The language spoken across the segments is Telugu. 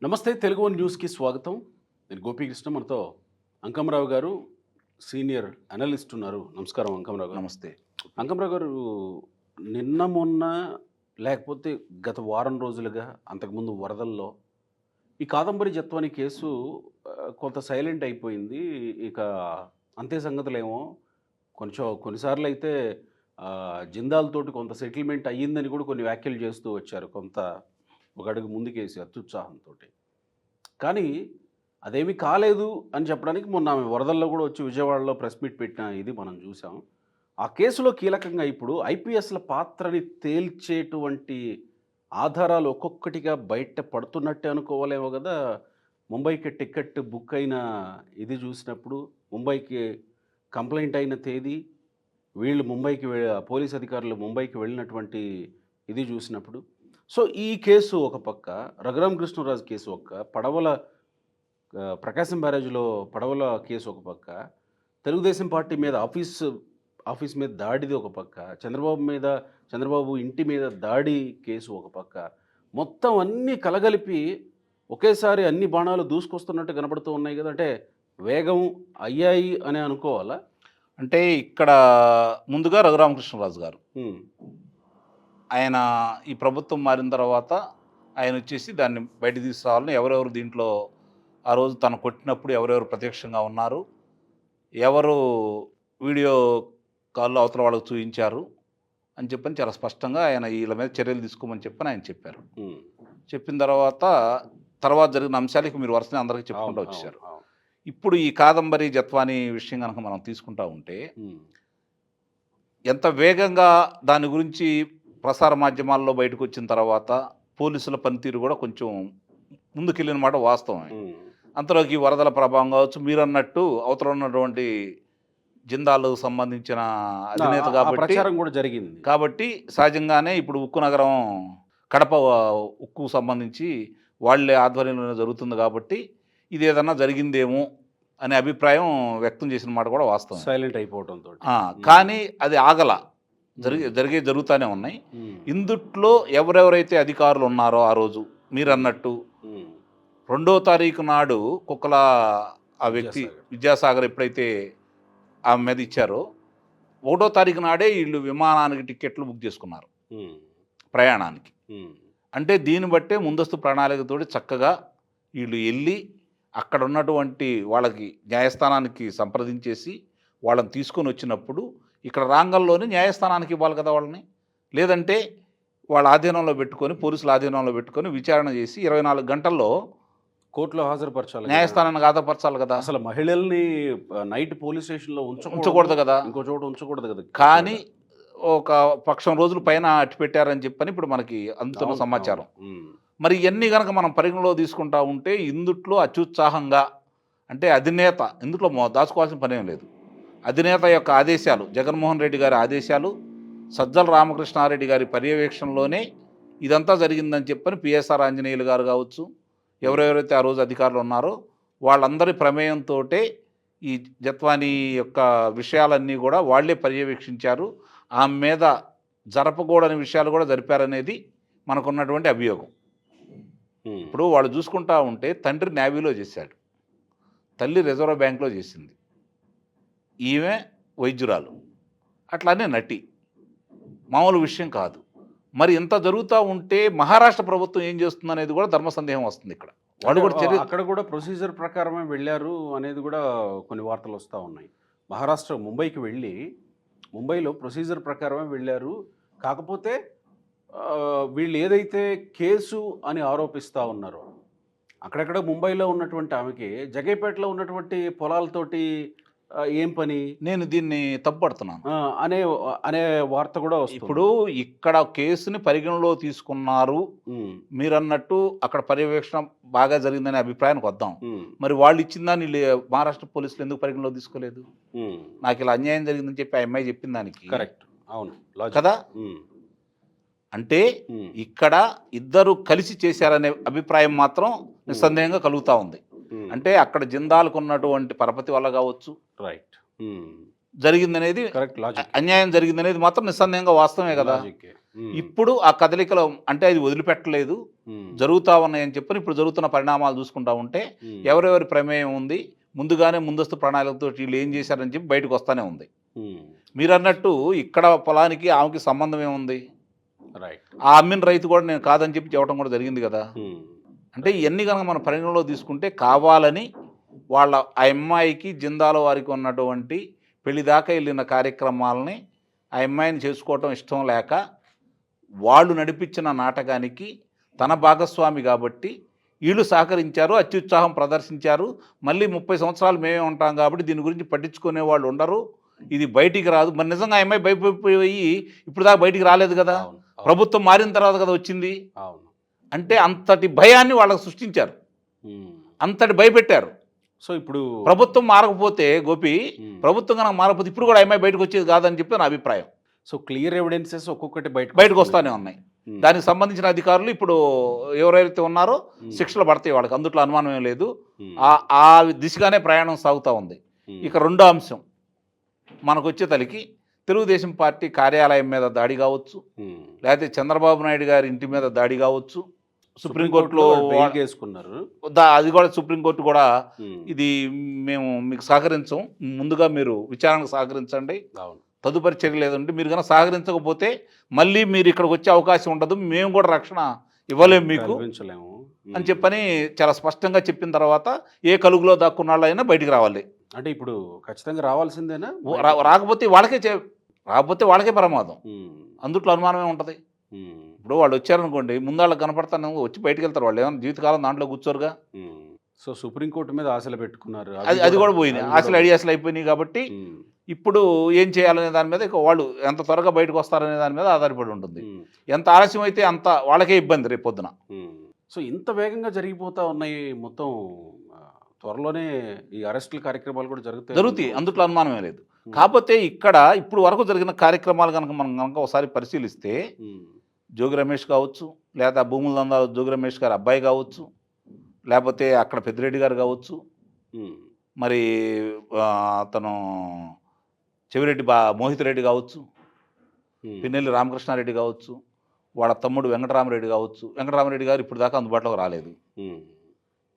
నమస్తే తెలుగు వన్ న్యూస్కి స్వాగతం. నేను గోపీకృష్ణ. మనతో అంకమరావు గారు సీనియర్ అనలిస్ట్ ఉన్నారు. నమస్కారం అంకమరావు గారు. నమస్తే. అంకమరావు గారు, నిన్న మొన్న లేకపోతే గత వారం రోజులుగా అంతకుముందు వరదల్లో ఈ కాదంబరి జత్వాని కేసు కొంత సైలెంట్ అయిపోయింది. ఇక అంతే సంగతులేమో. కొన్నిసార్లు అయితే జిందాల్తోటి కొంత సెటిల్మెంట్ అయ్యిందని కూడా కొన్ని వ్యాఖ్యలు చేస్తూ వచ్చారు. ఒక అడుగు ముందుకేసి అత్యుత్సాహంతో. కానీ అదేమీ కాలేదు అని చెప్పడానికి మొన్న ఆమె వరదల్లో కూడా వచ్చి విజయవాడలో ప్రెస్ మీట్ పెట్టిన ఇది మనం చూసాం. ఆ కేసులో కీలకంగా ఇప్పుడు ఐపీఎస్ల పాత్రని తేల్చేటువంటి ఆధారాలు ఒక్కొక్కటిగా బయట పడుతున్నట్టే అనుకోవాలేమో కదా. ముంబైకి టికెట్ బుక్ అయిన ఇది చూసినప్పుడు, ముంబైకి కంప్లైంట్ అయిన తేదీ, వీళ్ళు పోలీస్ అధికారులు ముంబైకి వెళ్ళినటువంటి ఇది చూసినప్పుడు, సో ఈ కేసు ఒక పక్క, రఘురామకృష్ణరాజు కేసు ప్రకాశం బ్యారేజ్లో పడవల కేసు ఒక పక్క, తెలుగుదేశం పార్టీ మీద ఆఫీస్ మీద దాడిది ఒక పక్క, చంద్రబాబు ఇంటి మీద దాడి కేసు ఒక పక్క, మొత్తం అన్నీ కలగలిపి ఒకేసారి అన్ని బాణాలు దూసుకొస్తున్నట్టు కనబడుతూ ఉన్నాయి కదా. అంటే వేగం అయ్యాయి అని అనుకోవాలా? అంటే ఇక్కడ ముందుగా రఘురామకృష్ణరాజు గారు ఆయన ఈ ప్రభుత్వం మారిన తర్వాత ఆయన వచ్చేసి దాన్ని బయట తీసుకురావాలని, ఎవరెవరు దీంట్లో ఆ రోజు తను కొట్టినప్పుడు ఎవరెవరు ప్రత్యక్షంగా ఉన్నారు, ఎవరు వీడియో కాల్లో అవతల వాళ్ళకు చూపించారు అని చెప్పని చాలా స్పష్టంగా ఆయన వీళ్ళ మీద చర్యలు తీసుకోమని చెప్పని ఆయన చెప్పారు. చెప్పిన తర్వాత జరిగిన అంశాలకి మీరు వరుసనే అందరికీ చెప్పుకుంటూ వచ్చారు. ఇప్పుడు ఈ కాదంబరి జత్వాని విషయం కనుక మనం తీసుకుంటా ఉంటే ఎంత వేగంగా దాని గురించి ప్రసార మాధ్యమాల్లో బయటకు వచ్చిన తర్వాత పోలీసుల పనితీరు కూడా కొంచెం ముందుకెళ్ళిన మాట వాస్తవమే. అంతలోకి వరదల ప్రభావం కావచ్చు, మీరు అన్నట్టు అవతల ఉన్నటువంటి జిందాలకు సంబంధించిన అధినేత కాబట్టి సహజంగానే ఇప్పుడు ఉక్కు నగరం కడప ఉక్కు సంబంధించి వాళ్ళే ఆధ్వర్యంలో జరుగుతుంది కాబట్టి ఇది ఏదన్నా జరిగిందేమో అనే అభిప్రాయం వ్యక్తం చేసిన మాట కూడా వాస్తవం. సైలెంట్ అయిపోవడంతో కానీ అది ఆగల, జరుగుతూనే ఉన్నాయి. ఇందుట్లో ఎవరెవరైతే అధికారులు ఉన్నారో ఆ రోజు మీరు అన్నట్టు 2వ తారీఖు నాడు కుక్కల ఆ వ్యక్తి విద్యాసాగర్ ఎప్పుడైతే ఆమె మీద ఇచ్చారో 1వ తారీఖు నాడే వీళ్ళు విమానానికి టికెట్లు బుక్ చేసుకున్నారు ప్రయాణానికి. అంటే దీన్ని బట్టే ముందస్తు ప్రణాళికతోటి చక్కగా వీళ్ళు వెళ్ళి అక్కడ ఉన్నటువంటి వాళ్ళకి న్యాయస్థానానికి సంప్రదించేసి వాళ్ళని తీసుకొని వచ్చినప్పుడు ఇక్కడ రాంగల్లోని న్యాయస్థానానికి ఇవ్వాలి కదా వాళ్ళని. లేదంటే వాళ్ళ ఆధీనంలో పెట్టుకొని, పోలీసుల ఆధీనంలో పెట్టుకొని విచారణ చేసి 24 గంటల్లో కోర్టులో హాజరుపరచాలి, న్యాయస్థానానికి హాజరుపరచాలి కదా. అసలు మహిళల్ని నైట్ పోలీస్ స్టేషన్లో ఉంచకూడదు కదా, ఇంకో చోట ఉంచకూడదు కదా. కానీ ఒక పక్షం రోజుల పైన అట్టి పెట్టారని చెప్పని ఇప్పుడు మనకి అందుతున్న సమాచారం. మరి ఇవన్నీ కనుక మనం పరిగణలో తీసుకుంటా ఉంటే ఇందుట్లో అత్యుత్సాహంగా, అంటే అధినేత ఇందులో దాచుకోవాల్సిన పనేం లేదు. అధినేత యొక్క ఆదేశాలు, జగన్మోహన్ రెడ్డి గారి ఆదేశాలు, సజ్జల రామకృష్ణారెడ్డి గారి పర్యవేక్షణలోనే ఇదంతా జరిగిందని చెప్పని పిఎస్ఆర్ ఆంజనేయులు గారు కావచ్చు, ఎవరెవరైతే ఆ రోజు అధికారులు ఉన్నారో వాళ్ళందరి ప్రమేయంతో ఈ జత్వాని యొక్క విషయాలన్నీ కూడా వాళ్లే పర్యవేక్షించారు. ఆమె మీద జరపకూడని విషయాలు కూడా జరిపారనేది మనకున్నటువంటి అభియోగం. ఇప్పుడు వాళ్ళు చూసుకుంటా ఉంటే తండ్రి నేవీలో చేశాడు, తల్లి రిజర్వ్ బ్యాంక్లో చేసింది, ఈమె వైద్యురాలు, అట్లానే నటి, మామూలు విషయం కాదు. మరి ఇంత జరుగుతూ ఉంటే మహారాష్ట్ర ప్రభుత్వం ఏం చేస్తుంది అనేది కూడా ధర్మ సందేహం వస్తుంది. ఇక్కడ వాళ్ళు కూడా అక్కడ కూడా ప్రొసీజర్ ప్రకారమే వెళ్ళారు అనేది కూడా కొన్ని వార్తలు వస్తూ ఉన్నాయి. మహారాష్ట్ర ముంబైకి వెళ్ళి ముంబైలో ప్రొసీజర్ ప్రకారమే వెళ్ళారు. కాకపోతే వీళ్ళు ఏదైతే కేసు అని ఆరోపిస్తూ ఉన్నారో, అక్కడెక్కడ ముంబైలో ఉన్నటువంటి ఆమెకి జగైపేటలో ఉన్నటువంటి పొలాలతోటి ఏం పని, నేను దీన్ని తప్పుపడుతున్నాను అనే వార్త కూడా వస్తుంది. ఇప్పుడు ఇక్కడ కేసుని పరిగణలో తీసుకున్నారు మీరన్నట్టు, అక్కడ పర్యవేక్షణ బాగా జరిగిందనే అభిప్రాయానికి వద్దాం. మరి వాళ్ళు ఇచ్చిన దాన్ని మహారాష్ట్ర పోలీసులు ఎందుకు పరిగణలో తీసుకోలేదు? నాకు ఇలా అన్యాయం జరిగిందని చెప్పి ఆ అమ్మాయి చెప్పిన దానికి కరెక్ట్, అవును కదా. అంటే ఇక్కడ ఇద్దరు కలిసి చేశారనే అభిప్రాయం మాత్రం నిస్సందేహంగా కలుగుతూ ఉంది. అంటే అక్కడ జిందాలకు ఉన్నటువంటి పరపతి వల్ల కావచ్చు, జరిగిందనేది, అన్యాయం జరిగిందనేది మాత్రం నిస్సందేహంగా వాస్తవమే కదా. ఇప్పుడు ఆ కదలికలో అంటే అది వదిలిపెట్టలేదు, జరుగుతూ ఉన్నాయని చెప్పని ఇప్పుడు జరుగుతున్న పరిణామాలు చూసుకుంటా ఉంటే ఎవరెవరి ప్రమేయం ఉంది, ముందుగానే ముందస్తు ప్రణాళికతో వీళ్ళు ఏం చేశారని చెప్పి బయటకు వస్తూనే ఉంది. మీరు అన్నట్టు ఇక్కడ పొలానికి ఆమెకి సంబంధం ఏముంది? రైట్. ఆ అమ్మిన రైతు కూడా నేను కాదని చెప్పి చెప్పడం కూడా జరిగింది కదా. అంటే ఇవన్నీ కనుక మన పరిగణలో తీసుకుంటే కావాలని వాళ్ళ ఆ అమ్మాయికి జిందాల వారికి ఉన్నటువంటి పెళ్లి దాకా వెళ్ళిన కార్యక్రమాలని ఆ అమ్మాయిని చేసుకోవటం ఇష్టం లేక వాళ్ళు నడిపించిన నాటకానికి తన భాగస్వామి కాబట్టి వీళ్ళు సహకరించారు, అత్యుత్సాహం ప్రదర్శించారు. మళ్ళీ 30 సంవత్సరాలు మేమే ఉంటాం కాబట్టి దీని గురించి పట్టించుకునే వాళ్ళు ఉండరు, ఇది బయటికి రాదు. మరి నిజంగా ఆ అమ్మాయి భయపడిపోయి ఇప్పుడు దాకా బయటికి రాలేదు కదా, ప్రభుత్వం మారిన తర్వాత కదా వచ్చింది. అంటే అంతటి భయాన్ని వాళ్ళకు సృష్టించారు, అంతటి భయపెట్టారు. సో ఇప్పుడు ప్రభుత్వం మారకపోతే గోపి, ప్రభుత్వం కనుక మారకపోతే ఇప్పుడు కూడా అమ్మాయి బయటకు వచ్చేది కాదని చెప్పి నా అభిప్రాయం. సో క్లియర్ ఎవిడెన్సెస్ ఒక్కొక్కటి బయటకు వస్తూనే ఉన్నాయి. దానికి సంబంధించిన అధికారులు ఇప్పుడు ఎవరైతే ఉన్నారో శిక్షలు పడతాయి వాళ్ళకి, అందుట్లో అనుమానం ఏం లేదు. ఆ దిశగానే ప్రయాణం సాగుతూ ఉంది. ఇక రెండో అంశం మనకు వచ్చే తలికి తెలుగుదేశం పార్టీ కార్యాలయం మీద దాడి కావచ్చు, లేకపోతే చంద్రబాబు నాయుడు గారి ఇంటి మీద దాడి కావచ్చు, సుప్రీంకోర్టులో వేసుకున్నారు. అది కూడా సుప్రీంకోర్టు కూడా ఇది మేము మీకు సహకరించం, ముందుగా మీరు విచారణకు సహకరించండి, తదుపరి చర్య లేదంటే మీరు కనుక సహకరించకపోతే మళ్ళీ మీరు ఇక్కడికి వచ్చే అవకాశం ఉండదు, మేము కూడా రక్షణ ఇవ్వలేము మీకు అని చెప్పని చాలా స్పష్టంగా చెప్పిన తర్వాత ఏ కలుగులో దాక్కున్న వాళ్ళైనా బయటికి రావాలి. అంటే ఇప్పుడు ఖచ్చితంగా రావాల్సిందేనా? రాకపోతే వాళ్ళకే ప్రమాదం, అందుట్లో అనుమానమే ఉంటుంది. ఇప్పుడు వాళ్ళు వచ్చారనుకోండి, ముందు వాళ్ళకి కనపడతాను వచ్చి బయటకు వెళ్తారు, వాళ్ళు ఏమైనా జీవితకాలం దాంట్లో కూర్చోరుగా. సో సుప్రీంకోర్టు మీద ఆశలు పెట్టుకున్నారు, అది కూడా పోయినాయి, ఆశలు అయిపోయినాయి. కాబట్టి ఇప్పుడు ఏం చేయాలనే దాని మీద ఇక వాళ్ళు ఎంత త్వరగా బయటకు వస్తారనే దాని మీద ఆధారపడి ఉంటుంది. ఎంత ఆలస్యం అయితే అంత వాళ్ళకే ఇబ్బంది రేపు పొద్దున. సో ఇంత వేగంగా జరిగిపోతా ఉన్నాయి, మొత్తం త్వరలోనే ఈ అరెస్టుల కార్యక్రమాలు కూడా జరుగుతాయి, అందుట్లో అనుమానమే లేదు. కాకపోతే ఇక్కడ ఇప్పుడు వరకు జరిగిన కార్యక్రమాలు కనుక మనం ఒకసారి పరిశీలిస్తే జోగి రమేష్ కావచ్చు, లేదా భూముల దందా జోగి రమేష్ గారి అబ్బాయి కావచ్చు, లేకపోతే అక్కడ పెద్దిరెడ్డి గారు కావచ్చు, మరి అతను చెవిరెడ్డి మోహిత్ రెడ్డి కావచ్చు, పిన్నెల్లి రామకృష్ణారెడ్డి కావచ్చు, వాళ్ళ తమ్ముడు వెంకటరామరెడ్డి కావచ్చు. వెంకటరామరెడ్డి గారు ఇప్పుడు దాకా అందుబాటులోకి రాలేదు.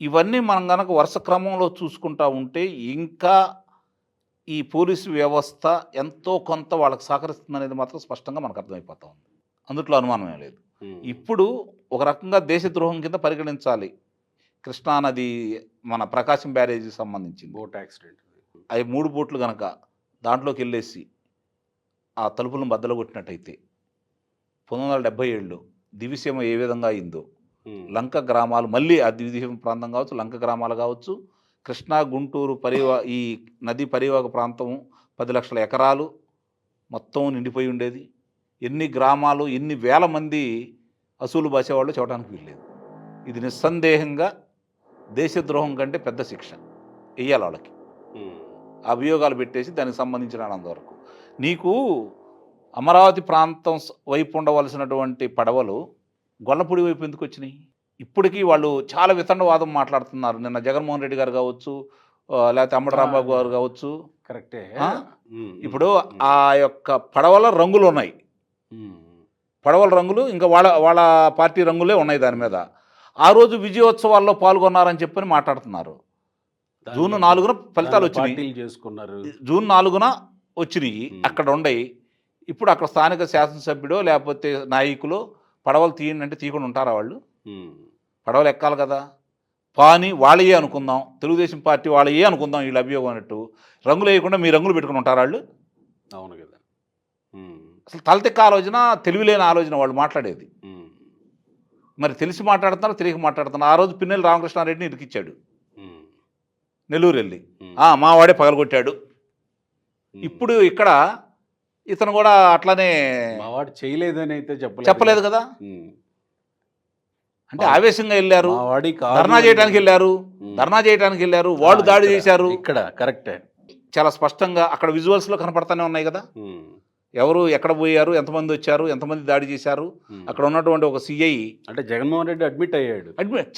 ఇవన్నీ మనం కనుక వరుస క్రమంలో చూసుకుంటా ఉంటే ఇంకా ఈ పోలీసు వ్యవస్థ ఎంతో కొంత వాళ్ళకి సహకరిస్తుంది అనేది మాత్రం స్పష్టంగా మనకు అర్థమైపోతా ఉంది, అందుట్లో అనుమానమే లేదు. ఇప్పుడు ఒక రకంగా దేశద్రోహం కింద పరిగణించాలి. కృష్ణానది మన ప్రకాశం బ్యారేజీకి సంబంధించింది బోట్ యాక్సిడెంట్, అవి 3 బోట్లు కనుక దాంట్లోకి వెళ్ళేసి ఆ తలుపులను బద్దలు కొట్టినట్టయితే 1977లో దివిసీమ ఏ విధంగా అయిందో, లంక గ్రామాలు మళ్ళీ ఆ దివిసీమ ప్రాంతం కావచ్చు, లంక గ్రామాలు కావచ్చు, కృష్ణా గుంటూరు ఈ నది పరివాహక ప్రాంతం 10 లక్షల ఎకరాలు మొత్తం నిండిపోయి ఉండేది. ఎన్ని గ్రామాలు, ఎన్ని వేల మంది అసూలు బాసేవాళ్ళు చూడడానికి వీల్లేదు. ఇది నిస్సందేహంగా దేశద్రోహం కంటే పెద్ద శిక్ష వెయ్యాలి వాళ్ళకి. అభియోగాలు పెట్టేసి దానికి సంబంధించినంతవరకు నీకు అమరావతి ప్రాంతం వైపు ఉండవలసినటువంటి పడవలు గొల్లపూడి వైపు ఎందుకు వచ్చినాయి? ఇప్పటికీ వాళ్ళు చాలా వితండవాదం మాట్లాడుతున్నారు. నిన్న జగన్మోహన్ రెడ్డి గారు కావచ్చు, లేకపోతే అంబటి రాంబాబు గారు కావచ్చు. కరెక్టే. ఇప్పుడు ఆ యొక్క పడవల రంగులు ఉన్నాయి, పడవల రంగులు ఇంకా వాళ్ళ పార్టీ రంగులే ఉన్నాయి దాని మీద. ఆ రోజు విజయోత్సవాల్లో పాల్గొన్నారని చెప్పని మాట్లాడుతున్నారు. జూన్ 4న ఫలితాలు వచ్చినాయి, జూన్ 4న వచ్చినాయి, అక్కడ ఉండయి. ఇప్పుడు అక్కడ స్థానిక శాసనసభ్యుడో లేకపోతే నాయకులు పడవలు తీయండి అంటే తీయకుండా ఉంటారా? వాళ్ళు పడవలు ఎక్కాలి కదా. పాని వాళ్ళయే అనుకుందాం, తెలుగుదేశం పార్టీ వాళ్ళయే అనుకుందాం, వీళ్ళు అభియోగం అన్నట్టు రంగులు వేయకుండా మీ రంగులు పెట్టుకుని ఉంటారు వాళ్ళు? అవును కదా. అసలు తలతిక్క ఆలోచన, తెలివిలేని ఆలోచన వాళ్ళు మాట్లాడేది. మరి తెలిసి మాట్లాడుతున్నారు, తెలియక మాట్లాడుతున్నారు. ఆ రోజు పిన్నెల్లి రామకృష్ణారెడ్డిని ఇరికిచ్చాడు నెల్లూరు వెళ్ళి, మా వాడే పగలగొట్టాడు. ఇప్పుడు ఇక్కడ ఇతను కూడా అట్లానే మావాడు చేయలేదని అయితే చెప్పలేదు కదా. అంటే ఆవేశంగా వెళ్ళారు, ధర్నా చేయడానికి వెళ్ళారు, వాళ్ళు దాడి చేశారు. ఇక్కడ కరెక్టే, చాలా స్పష్టంగా అక్కడ విజువల్స్లో కనపడతానే ఉన్నాయి కదా. ఎవరు ఎక్కడ పోయారు, ఎంతమంది వచ్చారు, ఎంతమంది దాడి చేశారు. అక్కడ ఉన్నటువంటి ఒక సిఐ అంటే జగన్మోహన్ రెడ్డి అడ్మిట్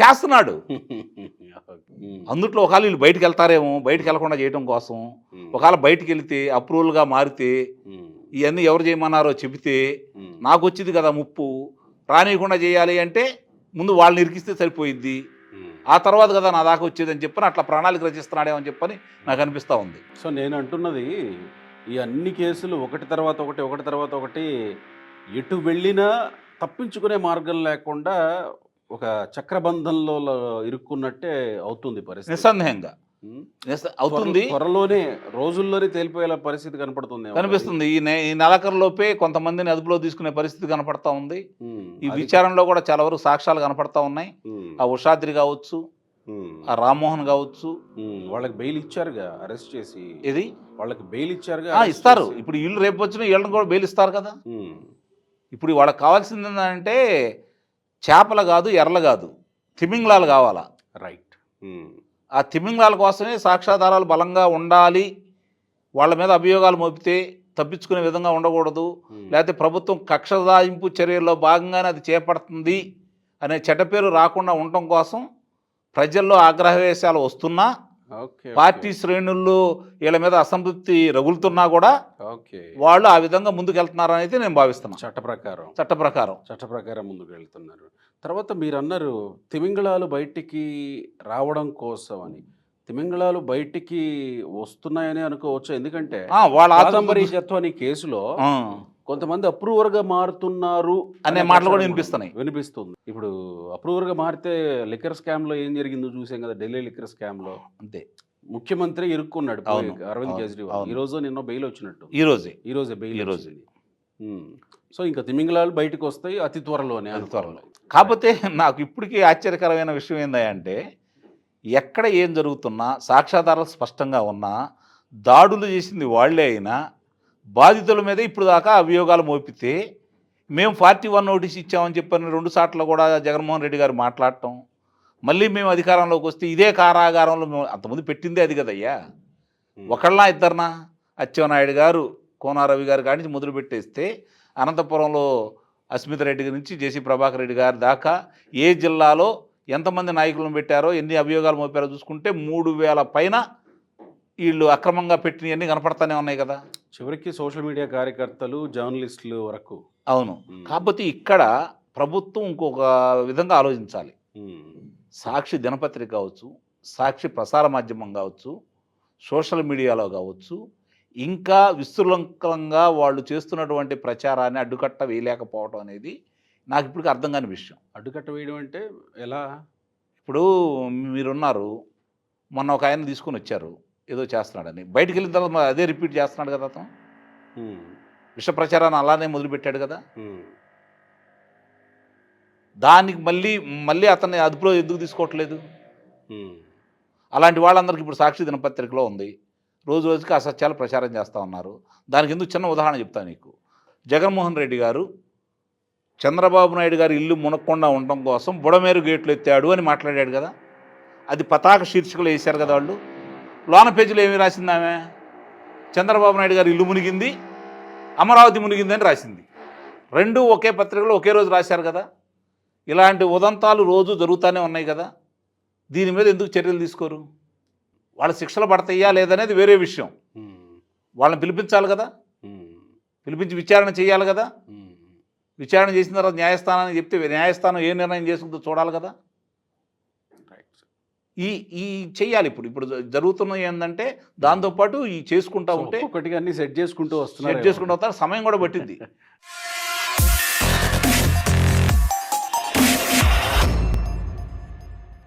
చేస్తున్నాడు. అందుట్లో ఒకవేళ వీళ్ళు బయటకు వెళ్తారేమో, బయటకు వెళ్లకుండా చేయడం కోసం, ఒకవేళ బయటికి వెళితే అప్రూవల్గా మారితే, ఇవన్నీ ఎవరు చేయమన్నారో చెబితే నాకు వచ్చింది కదా ముప్పు, రానియకుండా చేయాలి అంటే ముందు వాళ్ళని ఇరికిస్తే సరిపోయిద్ది, ఆ తర్వాత కదా నా దాకా వచ్చేదని చెప్పని అట్లా ప్రణాళిక రచిస్తున్నాడేమని చెప్పని నాకు అనిపిస్తూ ఉంది. సో నేను అంటున్నది, ఈ అన్ని కేసులు ఒకటి తర్వాత ఒకటి ఒకటి తర్వాత ఒకటి ఎటు వెళ్ళినా తప్పించుకునే మార్గం లేకుండా ఒక చక్రబంధంలో ఇరుక్కున్నట్టే అవుతుంది పరిస్థితి. నిస్సందేహంగా ఉమ్. అవుతుంది, త్వరలోనే రోజుల్లోనే తేలిపోయేలా పరిస్థితి కనపడుతుంది. కనిపిస్తుంది. ఈ నెలాఖరులోపే కొంతమందిని అదుపులో తీసుకునే పరిస్థితి కనపడతా ఉంది. ఈ విచారణలో కూడా చాలా వరకు సాక్ష్యాలు కనపడతా ఉన్నాయి. ఆ ఉషాద్రి కావచ్చు, ఆ రామ్మోహన్ కావచ్చు, వాళ్ళకి బెయిల్ ఇచ్చారుగా, అరెస్ట్ చేసి. ఇది వాళ్ళకి బెయిల్ ఇచ్చారుగా, ఇస్తారు. ఇప్పుడు వీళ్ళు రేపు వచ్చిన వీళ్ళని కూడా బెయిల్ ఇస్తారు కదా. ఇప్పుడు వాళ్ళకి కావాల్సింది ఏంటంటే చేపలు కాదు, ఎర్రలు కాదు, తిమింగ్లాలు కావాలా. రైట్. ఆ తిమింగ్లాల కోసమే సాక్ష్యాధారాలు బలంగా ఉండాలి, వాళ్ళ మీద అభియోగాలు మోపితే తప్పించుకునే విధంగా ఉండకూడదు, లేకపోతే ప్రభుత్వం కక్ష సాధింపు చర్యల్లో భాగంగానే అది చేపడుతుంది అనే చెడ్డ పేరు రాకుండా ఉండటం కోసం ప్రజల్లో ఆగ్రహవేశాలు వస్తున్నా, పార్టీ శ్రేణుల్లో వీళ్ళ మీద అసంతృప్తి రగులుతున్నా కూడా వాళ్ళు ఆ విధంగా ముందుకెళ్తున్నారని అయితే నేను భావిస్తున్నాను. చట్ట ప్రకారం ముందుకు వెళ్తున్నారు. తర్వాత మీరు అన్నారు తిమింగళాలు బయటికి రావడం కోసం అని. తిమింగళాలు బయటికి వస్తున్నాయని అనుకోవచ్చు, ఎందుకంటే కాదంబరి జత్వాని కేసులో కొంతమంది అప్రూవర్గా మారుతున్నారు అనే మాటలు కూడా వినిపిస్తుంది. ఇప్పుడు అప్రూవర్గా మారితే లిక్కర్ స్కామ్లో ఏం జరిగిందో చూసాం కదా, ఢిల్లీ లిక్కర్ స్కామ్లో. అంతే, ముఖ్యమంత్రి ఇరుక్కున్నాడు అరవింద్ కేజ్రీవాల్. ఈ రోజు నిన్న బెయిల్ వచ్చినట్టు, ఈ రోజే బెయిల్ వచ్చింది. సో ఇంకా తిమింగళాలు బయటకు వస్తాయి అతి త్వరలోనే. కాకపోతే నాకు ఇప్పటికీ ఆశ్చర్యకరమైన విషయం ఏంటంటే, ఎక్కడ ఏం జరుగుతున్నా సాక్ష్యాధారాలు స్పష్టంగా ఉన్నా, దాడులు చేసింది వాళ్లే అయినా బాధితుల మీద ఇప్పుడు దాకా అభియోగాలు మోపితే మేము 41 నోటీస్ ఇచ్చామని చెప్పని 2 సార్లు కూడా జగన్మోహన్ రెడ్డి గారు మాట్లాడటం, మళ్ళీ మేము అధికారంలోకి వస్తే ఇదే కారాగారంలో మేము అంతమంది పెట్టిందే అది కదయ్యా. ఒకళ్ళనా ఇద్దరినా? అచ్చెన్నాయుడు గారు, కోనారవి గారు కాడి నుంచి మొదలు పెట్టేస్తే అనంతపురంలో అస్మిత్ రెడ్డి నుంచి జేసీ ప్రభాకర్ రెడ్డి గారి దాకా ఏ జిల్లాలో ఎంతమంది నాయకులను పెట్టారో, ఎన్ని అభియోగాలు మోపారో చూసుకుంటే 3000 పైన వీళ్ళు అక్రమంగా పెట్టినవన్నీ కనపడతానే ఉన్నాయి కదా. చివరికి సోషల్ మీడియా కార్యకర్తలు, జర్నలిస్టులు వరకు. అవును. కాకపోతే ఇక్కడ ప్రభుత్వం ఇంకొక విధంగా ఆలోచించాలి. సాక్షి దినపత్రిక కావచ్చు, సాక్షి ప్రసార మాధ్యమం కావచ్చు, సోషల్ మీడియాలో కావచ్చు, ఇంకా విస్తృతంగా వాళ్ళు చేస్తున్నటువంటి ప్రచారాన్ని అడ్డుకట్ట వేయలేకపోవడం అనేది నాకు ఇప్పటికీ అర్థం కాని విషయం. అడ్డుకట్ట వేయడం అంటే ఎలా? ఇప్పుడు మీరున్నారు, మొన్న ఒక ఆయన తీసుకొని వచ్చారు ఏదో చేస్తున్నాడని, బయటికి వెళ్ళిన తర్వాత అదే రిపీట్ చేస్తున్నాడు కదా అతను. విష ప్రచారాన్ని అలానే మొదలుపెట్టాడు కదా. దానికి మళ్ళీ అతన్ని అదుపులో ఎందుకు తీసుకోవట్లేదు? అలాంటి వాళ్ళందరికీ ఇప్పుడు సాక్షి దినపత్రికలో ఉంది, రోజు రోజుకి అసత్యాలు ప్రచారం చేస్తూ ఉన్నారు. దానికి ఎందుకు చిన్న ఉదాహరణ చెప్తాను నీకు. జగన్మోహన్ రెడ్డి గారు చంద్రబాబు నాయుడు గారు ఇల్లు మునక్కుండా ఉండటం కోసం బుడమేరు గేట్లు ఎత్తాడు అని మాట్లాడాడు కదా. అది పతాక శీర్షికలు వేశారు కదా వాళ్ళు. లోన పేజీలో ఏమి రాసింది ఆమె? చంద్రబాబు నాయుడు గారు ఇల్లు మునిగింది, అమరావతి మునిగింది అని రాసింది. రెండు ఒకే పత్రికలో ఒకే రోజు రాశారు కదా. ఇలాంటి ఉదంతాలు రోజు జరుగుతూనే ఉన్నాయి కదా. దీని మీద ఎందుకు చర్యలు తీసుకోరు? వాళ్ళ శిక్షలు పడతాయా లేదనేది వేరే విషయం. వాళ్ళని పిలిపించాలి కదా, పిలిపించి విచారణ చేయాలి కదా. విచారణ చేసిన తర్వాత న్యాయస్థానాన్ని చెప్తే న్యాయస్థానం ఏ నిర్ణయం చేసుకుంటూ చూడాలి కదా. ఈ చెయ్యాలి. ఇప్పుడు జరుగుతున్నది ఏంటంటే దాంతోపాటు ఈ చేసుకుంటా ఉంటే ఒకటిగా అన్ని సెట్ చేసుకుంటూ వస్తారు. సమయం కూడా పట్టింది.